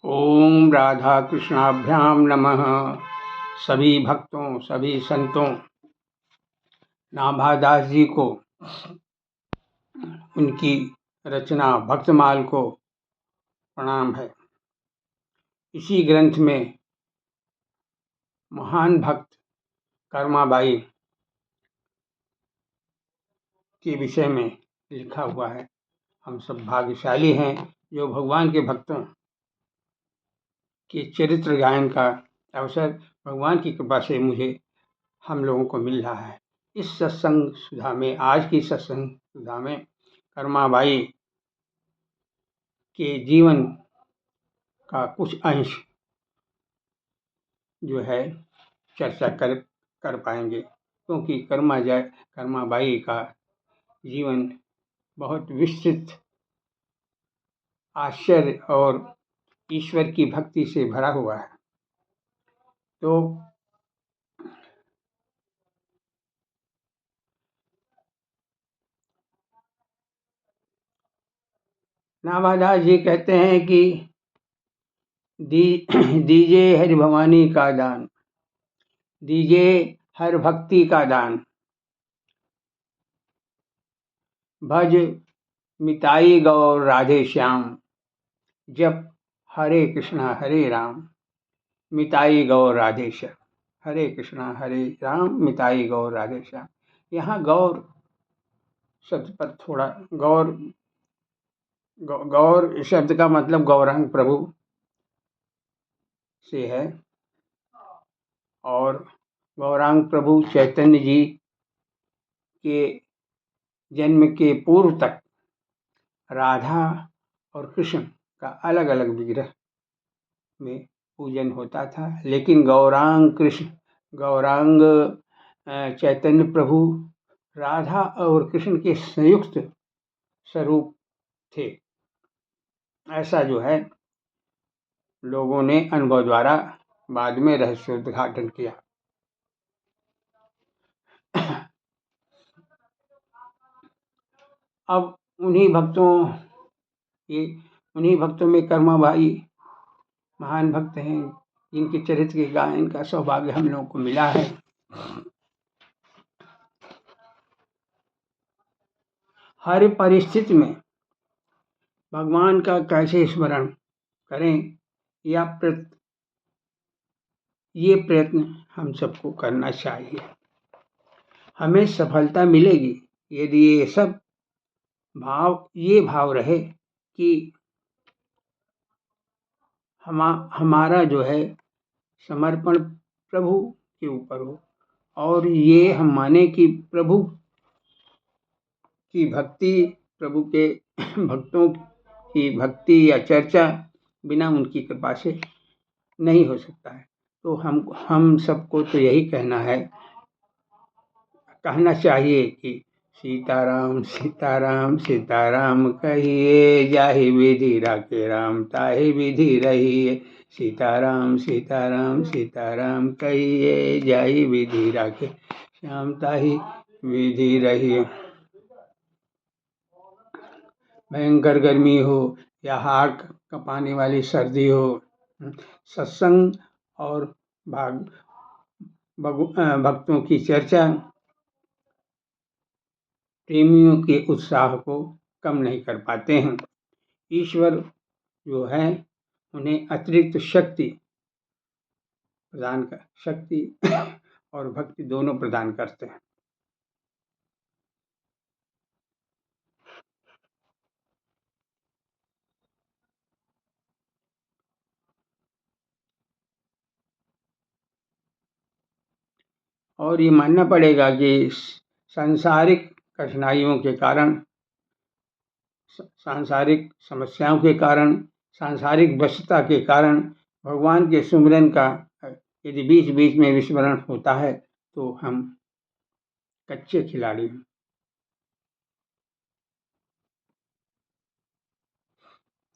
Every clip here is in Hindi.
ओम राधा कृष्णाभ्याम नमः। सभी भक्तों, सभी संतों, नाभादास जी को, उनकी रचना भक्तमाल को प्रणाम है। इसी ग्रंथ में महान भक्त कर्माबाई के विषय में लिखा हुआ है। हम सब भाग्यशाली हैं जो भगवान के भक्तों के चरित्र गायन का अवसर भगवान की कृपा से हम लोगों को मिल रहा है। इस सत्संग सुधा में, आज की सत्संग सुधा में कर्माबाई के जीवन का कुछ अंश जो है चर्चा कर पाएंगे, क्योंकि कर्माबाई का जीवन बहुत विस्तृत, आश्चर्य और ईश्वर की भक्ति से भरा हुआ है। तो नाभादास जी कहते हैं कि दीजिए हरि भवानी का दान, दीजिए हर भक्ति का दान, भज मिताई गौर राधे श्याम, जप हरे राम, मिताई गौर राधे श्याम। हरे राम, मिताई गौर राधे श्याम। यहाँ गौर शब्द पर थोड़ा गौर शब्द का मतलब गौरांग प्रभु से है, और गौरांग प्रभु चैतन्य जी के जन्म के पूर्व तक राधा और कृष्ण का अलग अलग विग्रह में पूजन होता था, लेकिन गौरांग चैतन्य प्रभु राधा और कृष्ण के संयुक्त स्वरूप थे। ऐसा जो है लोगों ने अनुभव द्वारा बाद में रहस्योद्घाटन किया। अब उन्हीं भक्तों में कर्माबाई महान भक्त हैं, जिनके चरित्र के गायन का सौभाग्य हम लोगों को मिला है। हर परिस्थिति में भगवान का कैसे स्मरण करें, ये प्रयत्न हम सबको करना चाहिए। हमें सफलता मिलेगी यदि ये भाव रहे कि हमारा जो है समर्पण प्रभु के ऊपर हो, और ये हम माने कि प्रभु की भक्ति, प्रभु के भक्तों की भक्ति या चर्चा बिना उनकी कृपा से नहीं हो सकता है। तो हम सबको तो यही कहना चाहिए कि सीताराम सीताराम सीताराम कहिए, जाहि विधि राखे राम ताहि विधि रहिए। सीताराम सीताराम सीताराम कहिए, जाहि विधि राखे श्याम ताहि विधि रहिए। भयंकर गर्मी हो या हाड़ कँपाने वाली सर्दी हो, सत्संग और भक्तों की चर्चा प्रेमियों के उत्साह को कम नहीं कर पाते हैं। ईश्वर जो है उन्हें अतिरिक्त शक्ति और भक्ति दोनों प्रदान करते हैं। और ये मानना पड़ेगा कि सांसारिक कठिनाइयों के कारण, सांसारिक समस्याओं के कारण, सांसारिक व्यस्तता के कारण भगवान के सुमिरन का यदि बीच बीच में विस्मरण होता है तो हम कच्चे खिलाड़ी हैं।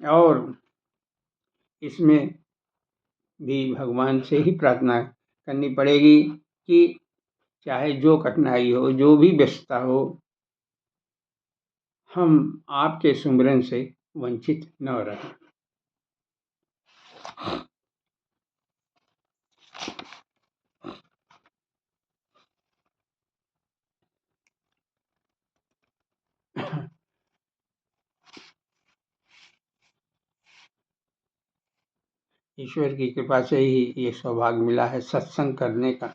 और इसमें भी भगवान से ही प्रार्थना करनी पड़ेगी कि चाहे जो कठिनाई हो, जो भी व्यस्तता हो, हम आपके सुमिरन से वंचित न रहें। ईश्वर की कृपा से ही ये सौभाग्य मिला है सत्संग करने का।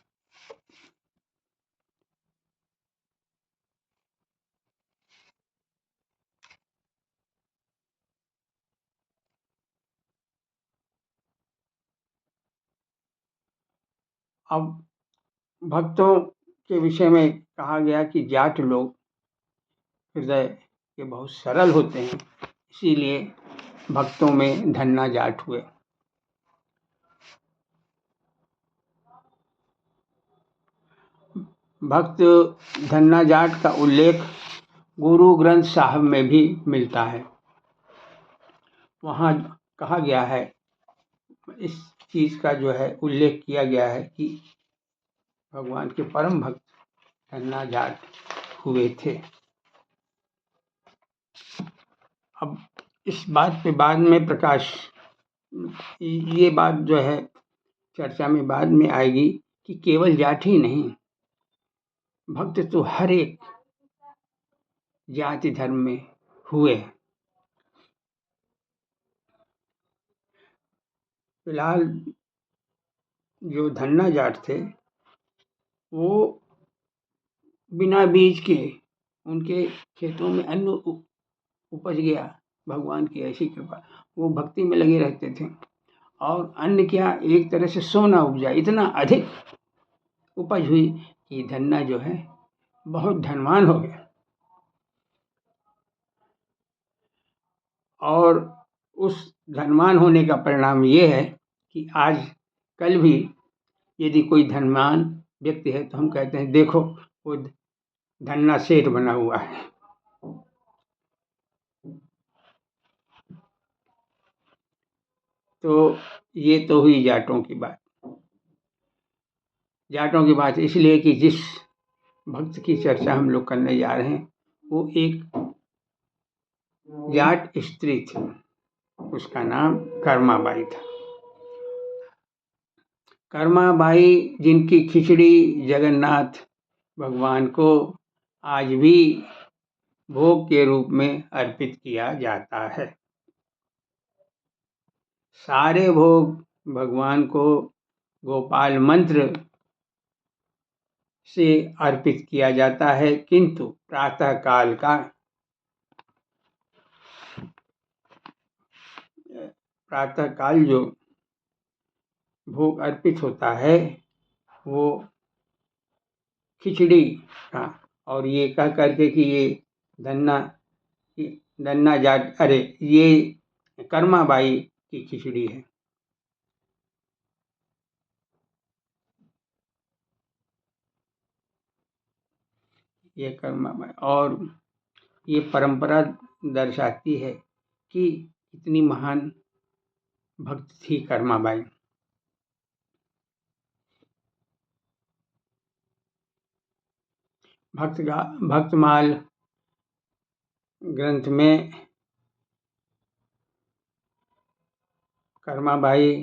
अब भक्तों के विषय में कहा गया कि जाट लोग हृदय के बहुत सरल होते हैं, इसीलिए भक्तों में धन्ना जाट हुए। भक्त धन्ना जाट का उल्लेख गुरु ग्रंथ साहब में भी मिलता है। वहाँ कहा गया है, इस चीज का जो है उल्लेख किया गया है कि भगवान के परम भक्त धन्ना जाट हुए थे। अब इस बात पे बाद में प्रकाश, ये बात जो है चर्चा में बाद में आएगी कि केवल जाट ही नहीं, भक्त तो हर एक जाति धर्म में हुए। फिलहाल जो धन्ना जाट थे वो बिना बीज के उनके खेतों में अन्न उपज गया, भगवान की ऐसी कृपा। वो भक्ति में लगे रहते थे और अन्न क्या, एक तरह से सोना उपजा, इतना अधिक उपज हुई कि धन्ना जो है बहुत धनवान हो गया। और उस धनवान होने का परिणाम ये है कि आज कल भी यदि कोई धनवान व्यक्ति है तो हम कहते हैं देखो वो धन्ना सेठ बना हुआ है। तो ये तो हुई जाटों की बात। जाटों की बात इसलिए कि जिस भक्त की चर्चा हम लोग करने जा रहे हैं वो एक जाट स्त्री थी, उसका नाम कर्माबाई था। कर्माबाई जिनकी खिचड़ी जगन्नाथ भगवान को आज भी भोग के रूप में अर्पित किया जाता है। सारे भोग भगवान को गोपाल मंत्र से अर्पित किया जाता है, किंतु प्रातः काल जो भोग अर्पित होता है वो खिचड़ी का, और ये कह करके कि ये धन्ना जाट, अरे ये कर्माबाई की खिचड़ी है। ये कर्माबाई, और ये परंपरा दर्शाती है कि इतनी महान भक्त थी कर्माबाई। भक्तमाल ग्रंथ में कर्माबाई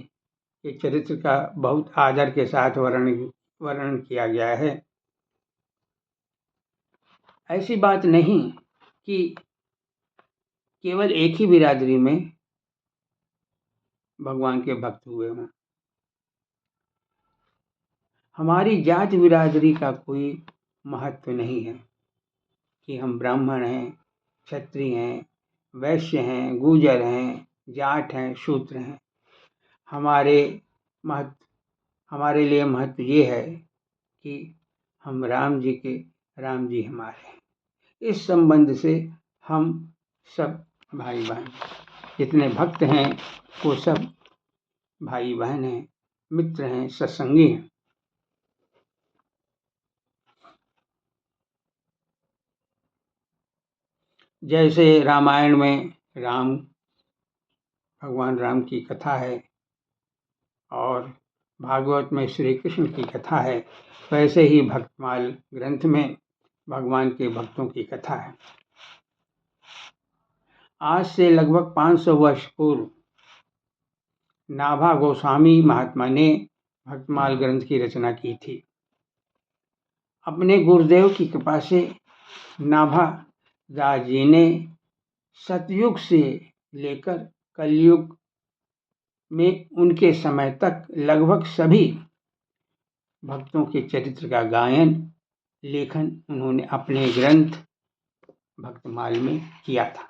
के चरित्र का बहुत आदर के साथ वर्णन किया गया है। ऐसी बात नहीं कि केवल एक ही बिरादरी में भगवान के भक्त हुए हों। हमारी जात बिरादरी का कोई महत्व नहीं है कि हम ब्राह्मण हैं, क्षत्रिय हैं, वैश्य हैं, गुर्जर हैं, जाट हैं, शूद्र हैं। हमारे लिए महत्व ये है कि हम राम जी हमारे हैं। इस संबंध से हम सब भाई बहन, जितने भक्त हैं वो सब भाई बहन हैं, मित्र हैं, सत्संगी हैं। जैसे रामायण में भगवान राम की कथा है और भागवत में श्री कृष्ण की कथा है, वैसे ही भक्तमाल ग्रंथ में भगवान के भक्तों की कथा है। आज से लगभग 500 वर्ष पूर्व नाभा गोस्वामी महात्मा ने भक्तमाल ग्रंथ की रचना की थी। अपने गुरुदेव की कृपा से नाभा दास जी ने सतयुग से लेकर कलयुग में उनके समय तक लगभग सभी भक्तों के चरित्र का गायन लेखन उन्होंने अपने ग्रंथ भक्तमाल में किया था।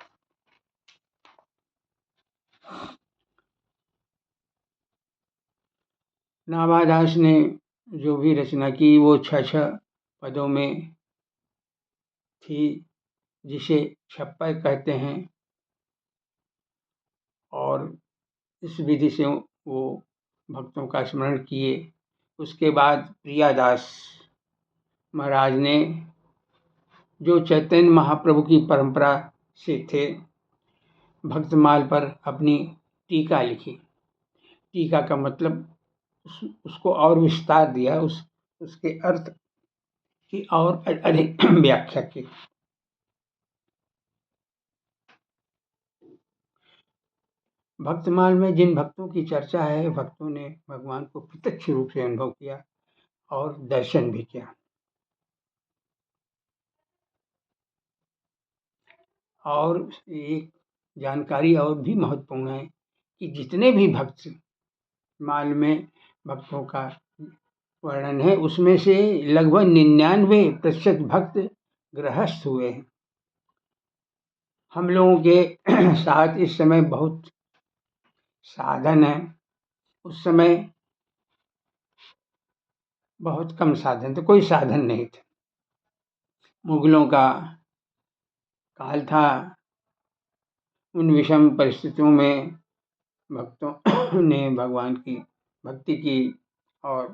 नाभादास ने जो भी रचना की वो 6 पदों में थी, जिसे छप्पर कहते हैं, और इस विधि से वो भक्तों का स्मरण किए। उसके बाद प्रियादास महाराज ने, जो चैतन्य महाप्रभु की परंपरा से थे, भक्तमाल पर अपनी टीका लिखी। टीका का मतलब उसको और विस्तार दिया, उसके अर्थ की और अधिक व्याख्या की। भक्तमाल में जिन भक्तों की चर्चा है, भक्तों ने भगवान को प्रत्यक्ष रूप से अनुभव किया और दर्शन भी किया। और एक जानकारी और भी महत्वपूर्ण है कि जितने भी भक्त माल में भक्तों का वर्णन है, उसमें से लगभग 99% भक्त गृहस्थ हुए हैं। हम लोगों के साथ इस समय बहुत साधन है, उस समय बहुत कम साधन थे, कोई साधन नहीं थे। मुगलों का काल था। उन विषम परिस्थितियों में भक्तों ने भगवान की भक्ति की और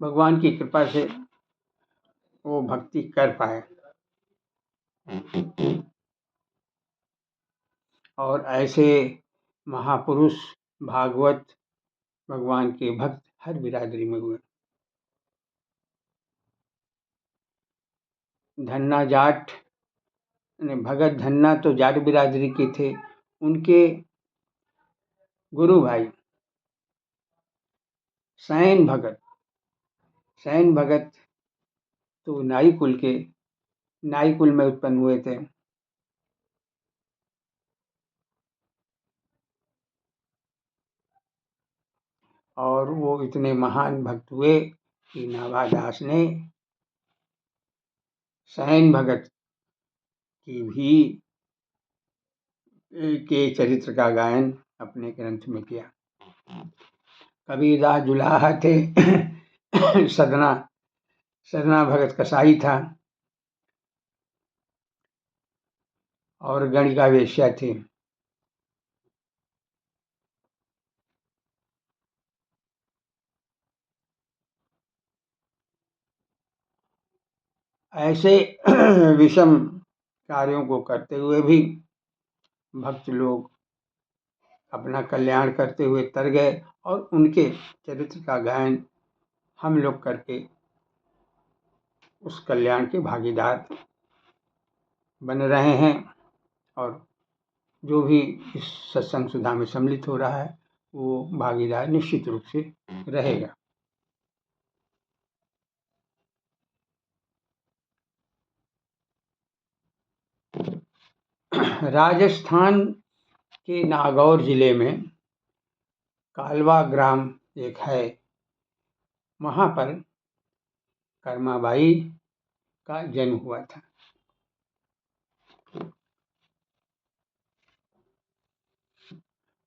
भगवान की कृपा से वो भक्ति कर पाए। और ऐसे महापुरुष भागवत भगवान के भक्त हर बिरादरी में हुए। धन्ना जाट भगत धन्ना तो जाट बिरादरी के थे। उनके गुरु भाई सैन भगत तो नाई कुल में उत्पन्न हुए थे। और वो इतने महान भक्त हुए कि नाभादास ने सैन भगत की भी के चरित्र का गायन अपने ग्रंथ में किया। कबीरदास जुलाहा थे। सदना भगत कसाई था और गणिका वेश्या थी। ऐसे विषम कार्यों को करते हुए भी भक्त लोग अपना कल्याण करते हुए तर गए और उनके चरित्र का गायन हम लोग करके उस कल्याण के भागीदार बन रहे हैं। और जो भी इस सत्संग सुधा में सम्मिलित हो रहा है, वो भागीदार निश्चित रूप से रहेगा। राजस्थान के नागौर जिले में कालवा ग्राम एक है, वहाँ पर कर्माबाई का जन्म हुआ था।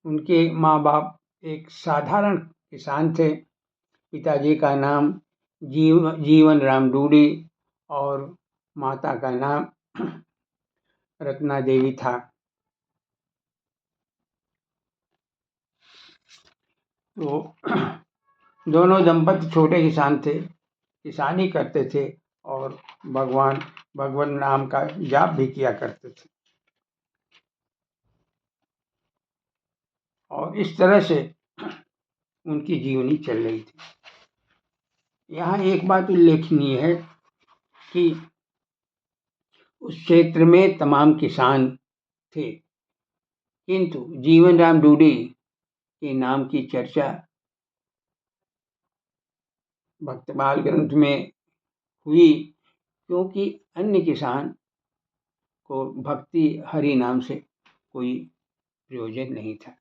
उनके माँ बाप एक साधारण किसान थे। पिताजी का नाम जीवन राम डूडी और माता का नाम रत्ना देवी था। तो दोनों दंपति छोटे किसान थे, किसानी करते थे और भगवान नाम का जाप भी किया करते थे। और इस तरह से उनकी जीवनी चल रही थी। यहाँ एक बात उल्लेखनीय है कि उस क्षेत्र में तमाम किसान थे, किंतु जीवन राम डूडी के नाम की चर्चा भक्तमाल ग्रंथ में हुई, क्योंकि अन्य किसान को भक्ति हरि नाम से कोई प्रयोजन नहीं था।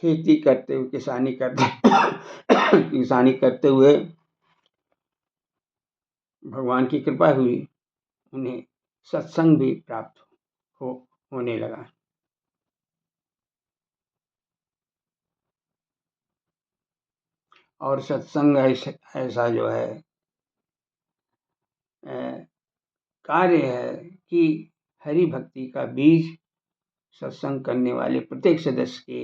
खेती करते हुए किसानी करते हुए भगवान की कृपा हुई, उन्हें सत्संग भी प्राप्त होने लगा। और सत्संग ऐसा जो है कार्य है कि हरि भक्ति का बीज सत्संग करने वाले प्रत्येक सदस्य के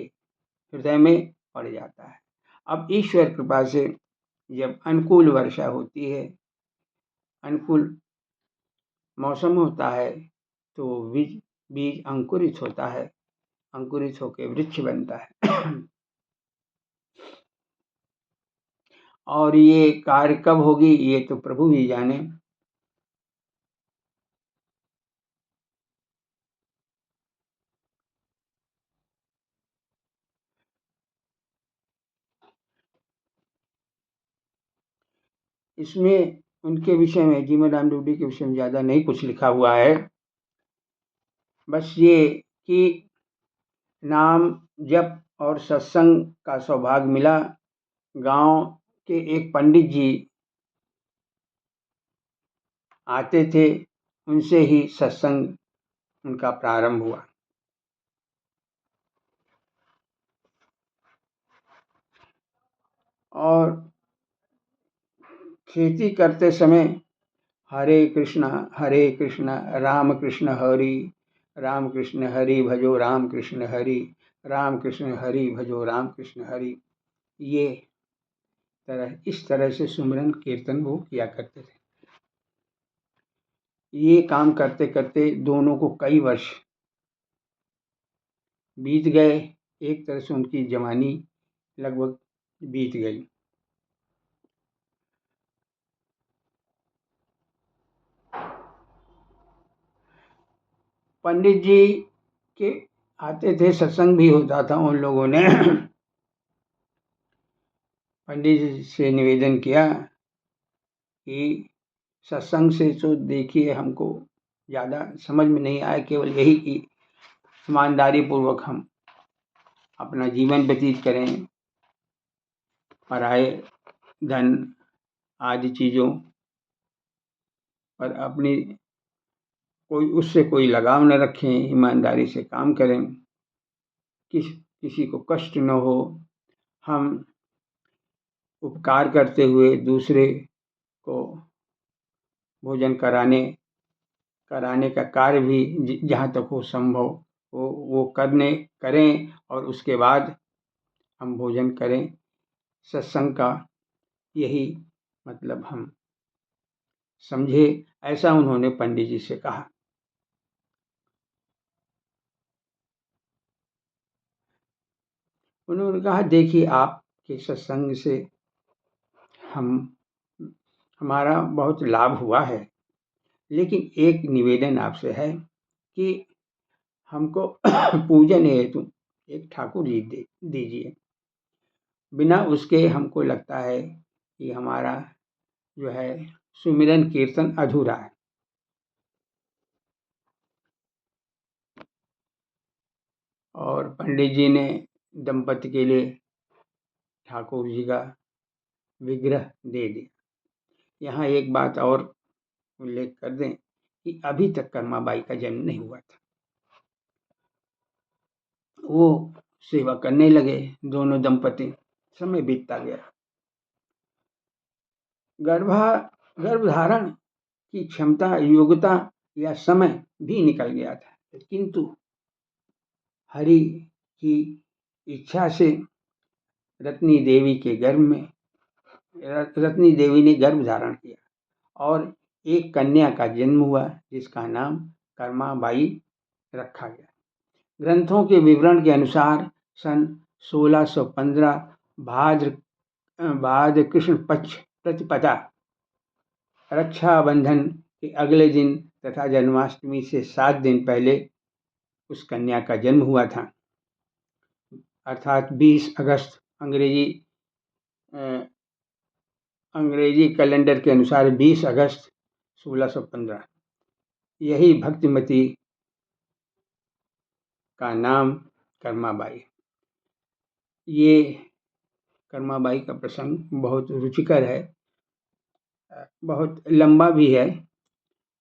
हृदय में पड़ जाता है। अब ईश्वर कृपा से जब अनुकूल वर्षा होती है, अनुकूल मौसम होता है, तो बीज अंकुरित होता है, अंकुरित होकर वृक्ष बनता है। और ये कार्य कब होगी ये तो प्रभु ही जाने। इसमें उनके विषय में, जीवन राम डूडी के विषय में ज़्यादा नहीं कुछ लिखा हुआ है, बस ये कि नाम जप और सत्संग का सौभाग्य मिला। गांव के एक पंडित जी आते थे, उनसे ही सत्संग उनका प्रारंभ हुआ। और खेती करते समय हरे कृष्णा राम कृष्ण हरि भजो राम कृष्ण हरि भजो राम कृष्ण हरि, ये इस तरह से सुमिरन कीर्तन वो किया करते थे। ये काम करते करते दोनों को कई वर्ष बीत गए। एक तरह से उनकी जवानी लगभग बीत गई। पंडित जी के आते थे, सत्संग भी होता था। उन लोगों ने पंडित जी से निवेदन किया कि सत्संग से तो देखिए हमको ज़्यादा समझ में नहीं आया, केवल यही कि ईमानदारी पूर्वक हम अपना जीवन व्यतीत करें, पराये धन आदि चीज़ों पर अपनी उससे कोई लगाव न रखें, ईमानदारी से काम करें, किसी को कष्ट न हो। हम उपकार करते हुए दूसरे को भोजन कराने का कार्य भी जहाँ तक हो संभव वो करें और उसके बाद हम भोजन करें। सत्संग का यही मतलब हम समझे, ऐसा उन्होंने पंडित जी से कहा। उन्होंने कहा देखिए आपके सत्संग से हमारा बहुत लाभ हुआ है, लेकिन एक निवेदन आपसे है कि हमको पूजन हेतु एक ठाकुर जी दीजिए। बिना उसके हमको लगता है कि हमारा जो है सुमिरन कीर्तन अधूरा है। और पंडित जी ने दंपति के लिए ठाकुर जी का विग्रह दे दिया। यहाँ एक बात और उल्लेख कर दें कि अभी तक कर्माबाई का जन्म नहीं हुआ था। वो सेवा करने लगे दोनों दंपति, समय बीतता गया। गर्भधारण की क्षमता, योग्यता या समय भी निकल गया था, किंतु हरि की इच्छा से रत्नी देवी ने गर्भ धारण किया और एक कन्या का जन्म हुआ, जिसका नाम कर्माबाई रखा गया। ग्रंथों के विवरण के अनुसार सन 1615 भाद्र कृष्ण पक्ष प्रतिपदा रक्षाबंधन के अगले दिन तथा जन्माष्टमी से 7 दिन पहले उस कन्या का जन्म हुआ था, अर्थात 20 अगस्त अंग्रेजी कैलेंडर के अनुसार 20 अगस्त 1615। यही भक्तिमती का नाम कर्माबाई। ये कर्माबाई का प्रसंग बहुत रुचिकर है, बहुत लंबा भी है,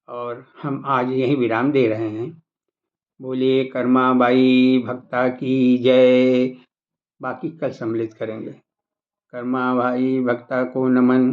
और हम आज यहीं विराम दे रहे हैं। बोलिए कर्माबाई भक्ता की जय। बाकी कल सम्मिलित करेंगे। कर्माबाई भक्ता को नमन।